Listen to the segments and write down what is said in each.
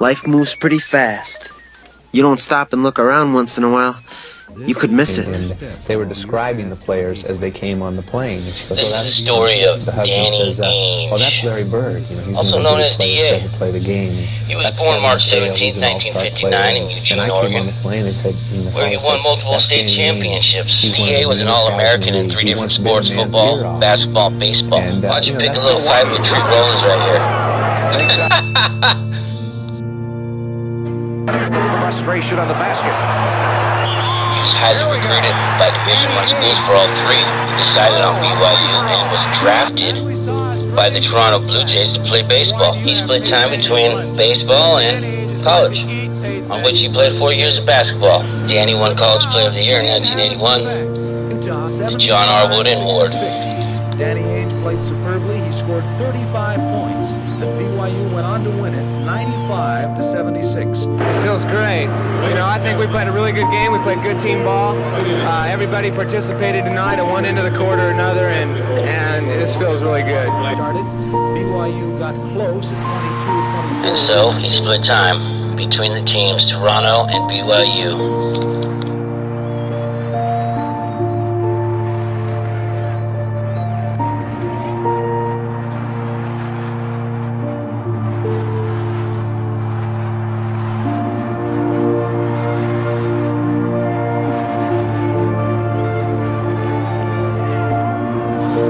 Life moves pretty fast. You don't stop and look around once in a while, you could miss it. And they were describing the players as they came on the plane. And she goes, this is the story of Danny says, Ainge. oh, that's Larry Bird. You know, he's also known as DA. To play the game. He was born March 17, 1959 in Eugene, Oregon, where he won multiple state championships. DA was an All-American in 3 different sports, football, basketball, baseball. Why don't you pick a little fight with Tree Rollins right here? Frustration on the basket. He was highly recruited by Division I schools for all 3. He decided on BYU and was drafted by the Toronto Blue Jays to play baseball. He split time between baseball and college, on which he played 4 years of basketball. Danny won College Player of the Year in 1981, the John R. Wooden Award. Danny Ainge played superbly. He scored 35 points, and BYU went on to win it 95-76. It feels great. You know, I think we played a really good game. We played good team ball. Everybody participated tonight at one end of the court or another, and this feels really good. BYU got close at 22-24. And so he split time between the teams Toronto and BYU.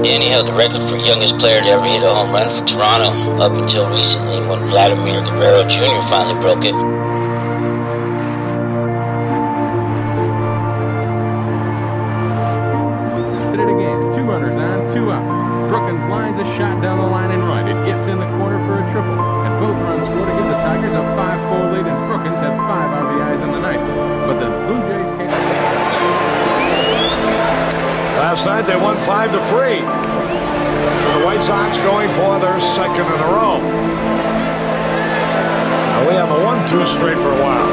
Danny held the record for youngest player to ever hit a home run for Toronto, up until recently when Vladimir Guerrero Jr. finally broke it. Did it again. 2 runners on, 2 out. Brookins lines a shot down the line and right. It gets in the corner for a triple. And both runs score to give the Tigers a 5-4 lead, and Brookins had 5 RBIs in the night. But the Blue Jays came... Last night they won 5-3. The White Sox going for their second in a row. Now we haven't won 2 straight for a while.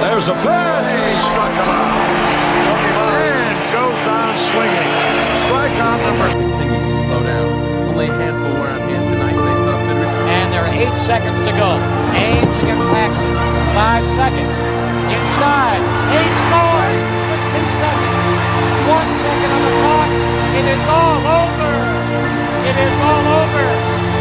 There's the pitch, and he struck him out. And goes down swinging. Strikeout number. Continuing to slow down. Only a handful were on hand tonight. They saw Fidrich. And there are 8 seconds to go. Ainge against Paxson. 5 seconds. Inside. Ainge scores with 2 seconds. 1 second on the clock. It is all over. It is all over.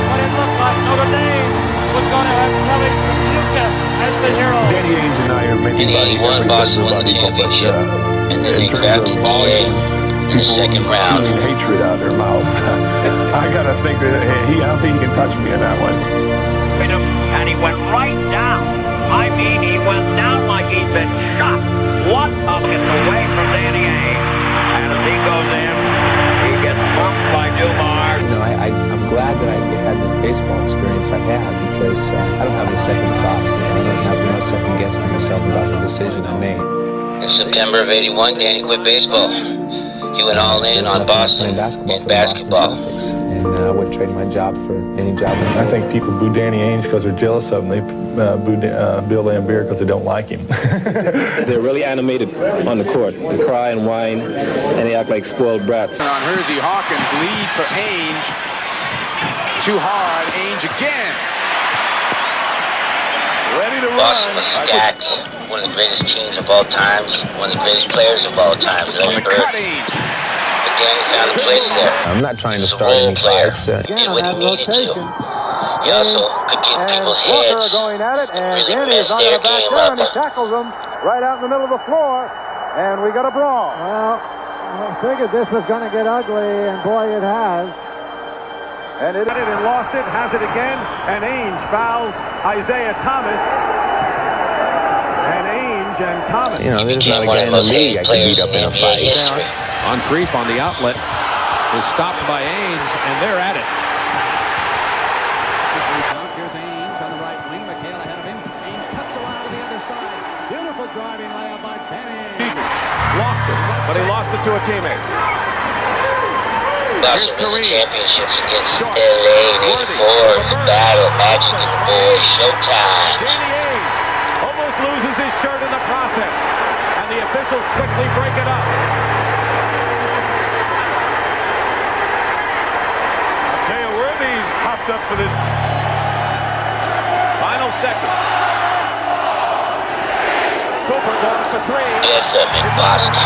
But it looked like Notre Dame was going to have Kelly Tripucka as the hero. Danny Ainge and I are making In 81, Boston won the championship, and then they drafted DA in the second round. Hatred out of their mouth. I gotta think that I don't think he can touch me in that one. And he went right down. I mean, he went down like he'd been shot. What up and away from Danny Ainge. And as he goes in, he gets bumped by Dumars. You know, I'm glad that I had the baseball experience I had, because I don't have any second thoughts. I'm not second guessing myself about the decision I made. In September of 81, Danny quit baseball. He went all in on Boston and basketball. Celtics, and I wouldn't trade my job for any job. I think people boo Danny Ainge because they're jealous of him. They boo Bill Laimbeer because they don't like him. They're really animated on the court. They cry and whine, and they act like spoiled brats. On Hersey, Hawkins lead for Ainge. Too hard. Ainge again. Ready to run. Boston was stacked. One of the greatest teams of all times. One of the greatest players of all times, Larry Bird. But Danny found a place there. I'm not trying to He was a start role any player. fights. He did what he needed to. He also could get in people's heads and really mess their game up. He tackles him right out in the middle of the floor, and we got a brawl. Well, I figured this was going to get ugly, and boy, it has. And it and lost it, has it again, and Ainge fouls Isaiah Thomas. And Ainge and Thomas. He became one of the most hated players in NBA history. Moncrief on the outlet is stopped by Ainge, and they're at it. Here's Ainge on the right wing. McHale ahead of him. Ainge cuts around to the other side. Beautiful driving layup by Danny. Lost it, but he lost it to a teammate. Boston was the championships against LA in 84. It was a battle, Magic and the boys, showtime. Danny Ainge almost loses his shirt in the process, and the officials quickly break it up. I'll tell you where these pumped up for this. Final second. Cooper going for three. Bedlam in Boston.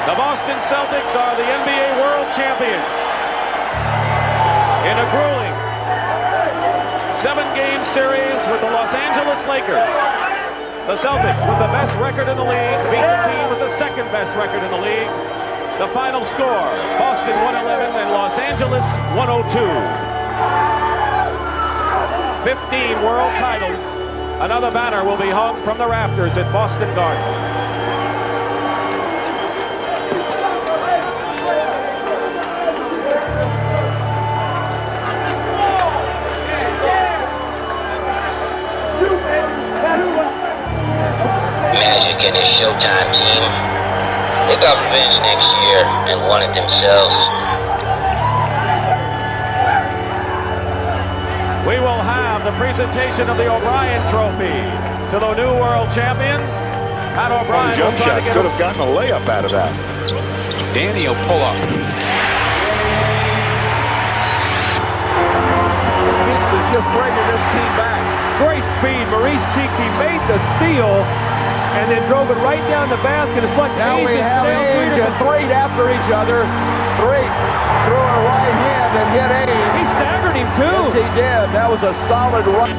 The Boston Celtics are the NBA World Champions in a grueling 7-game series with the Los Angeles Lakers. The Celtics, with the best record in the league, beat the team with the second best record in the league. The final score, Boston 111 and Los Angeles 102. 15 world titles. Another banner will be hung from the rafters at Boston Garden. Magic and his Showtime team, they got revenge next year and won it themselves. We will have the presentation of the O'Brien Trophy to the new world champions. Pat O'Brien will try to get could have gotten a layup out of that. Danny will pull up. Cheeks is just bringing this team back. great speed. Maurice Cheeks, he made the steal and then drove it right down the basket. It's like now we have Ainge and three after each other. Three threw a right hand and hit Ainge. He staggered him too. Yes, he did. That was a solid run.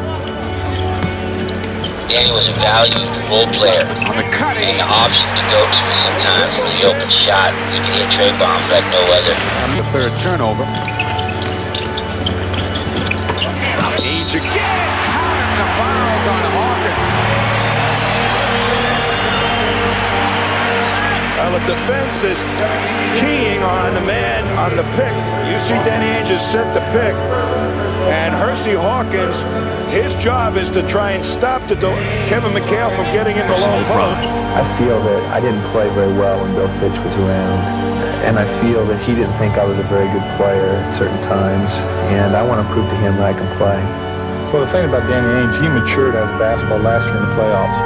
Danny was a valued role player and an option to go to sometimes for the open shot. He could hit tray bombs like no other. The third turnover. Ainge again. Counting the fouls on Hawkins. Well, the defense is keying on the man on the pick. You see Danny Ainge has sent the pick, and Hersey Hawkins, his job is to try and stop Kevin McHale from getting in the low post. I feel that I didn't play very well when Bill Fitch was around, and I feel that he didn't think I was a very good player at certain times, and I want to prove to him that I can play. Well, the thing about Danny Ainge, he matured as basketball last year in the playoffs.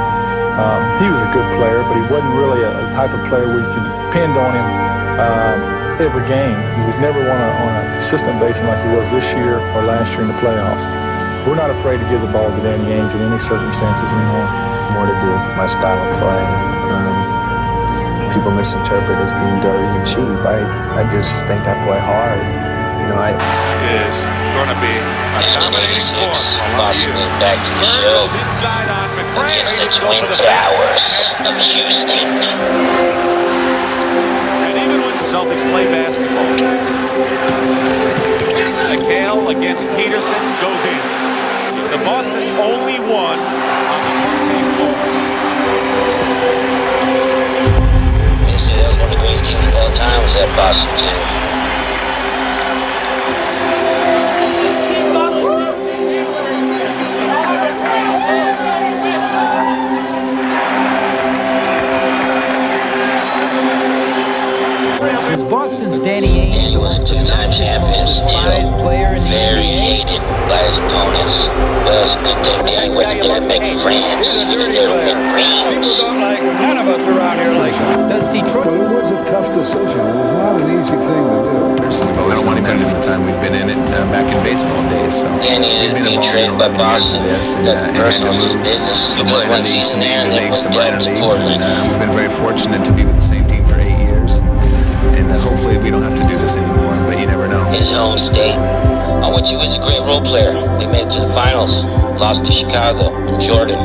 He was a good player, but he wasn't really a type of player where you could depend on him every game. He was never on a consistent basis like he was this year or last year in the playoffs. We're not afraid to give the ball to Danny Ainge in any circumstances anymore. More to do with my style of play. People misinterpret as being dirty and cheap. I just think I play hard. You know, is going to be a dominating force. Boston moved back to the show against the Twin Towers of Houston. And even when the Celtics play basketball, McHale against Peterson goes in. The Boston's only one on the home floor. They say that was one of the greatest teams of all time, was that Boston team. Boston's Danny Ainge. Danny was a two-time champion, still very hated by his opponents. Well, it's a good thing Danny wasn't there to make friends. He was there to win rings. None of us around here like him. Does Detroit? Well, it was a tough decision. It was not an easy thing to do. We've always wanted that from the time we've been in it back in baseball days. So Danny ended up being traded by Boston. That personal was his business. He played one season there and then went down to Portland. We've been very fortunate to be with the same team for 8 years. And hopefully we don't have to do this anymore, but you never know. His home state, on which he was a great role player. They made it to the finals, lost to Chicago and Jordan.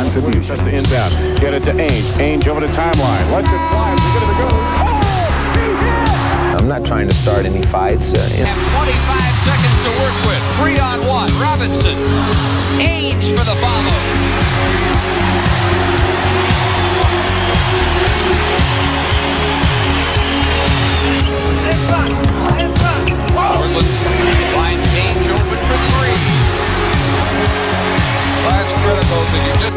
contribution. Just to inbound. Get it to Ainge. Ainge over the timeline. Lets it fly. We're going to go. I'm not trying to start any fights. And 25 seconds to work with. 3-on-1. Robinson. Ainge for the follow. Portland finds Ainge open for 3. That's critical that you just...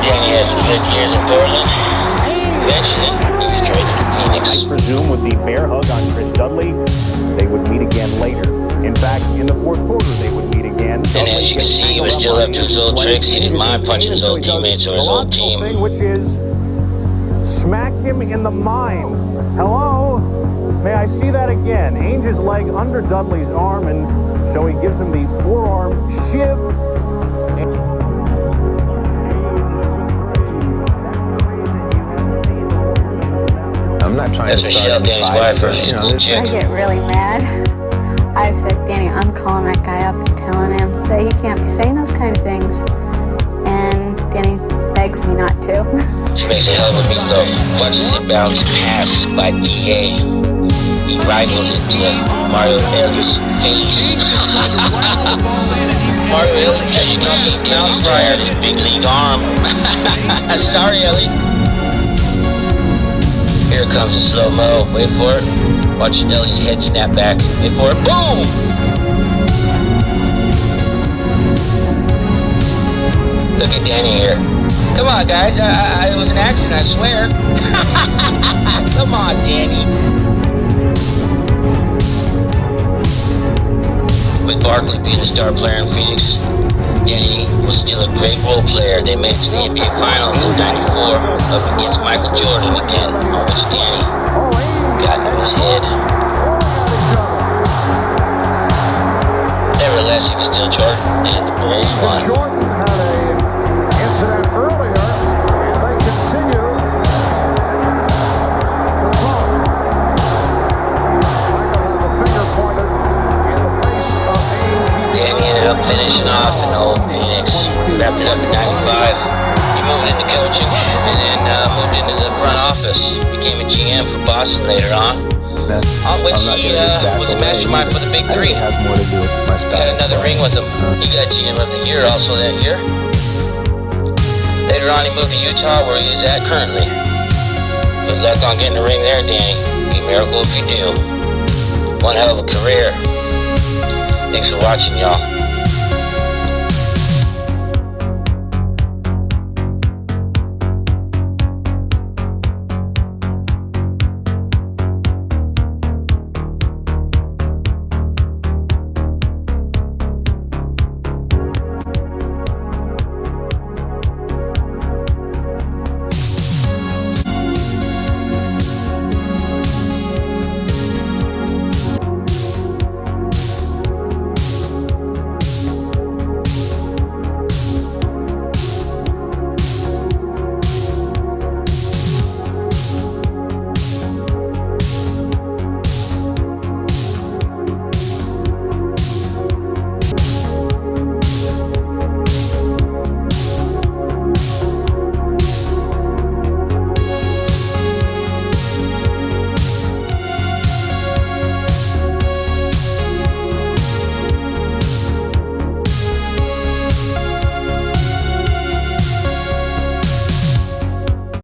Danny has some good years in Portland. Eventually, he was traded to Phoenix. I presume with the bear hug on Chris Dudley, they would meet again later. In fact, in the fourth quarter, they would meet again. And as you can see, he was still up to his old tricks. He didn't mind punching his old teammates or his old team. Which is smack him in the mind. Hello? May I see that again? Ainge's leg under Dudley's arm, and so he gives him the forearm shiv. I'm not trying to start any fights. I get really mad. I said, Danny, I'm calling that guy up and telling him that he can't be saying those kind of things. And Danny begs me not to. She makes a hell of a meatloaf. Watches it bounce pass by DA. He rifles it to Mario Elliott's face. Mario Elliott, as you can see, Danny's tired his big league arm. Sorry, Elliott. Here comes the slow-mo. Wait for it. Watch Elliott's head snap back. Wait for it. Boom! Look at Danny here. Come on, guys. It was an accident, I swear. Come on, Danny. With Barkley being the star player in Phoenix, Danny was still a great role player. They made it to the NBA Finals in '94 up against Michael Jordan again, on which Danny got into his head. Nevertheless, he was still Jordan, and the Bulls won. Jordan had an incident earlier, and they continue to talk. Michael has a finger pointed in the face of Ainge. Danny ended up finishing off in old Phoenix, wrapped it up in '95. He moved into coaching and then moved into the front office. Became a GM for Boston later on which he was a mastermind for the Big Three. It has more to do with my style. Got another ring with him. He got GM of the Year also that year. Later on, he moved to Utah, where he is at currently. Good luck on getting a ring there, Danny. Be a miracle if you do. One hell of a career. Thanks for watching, y'all.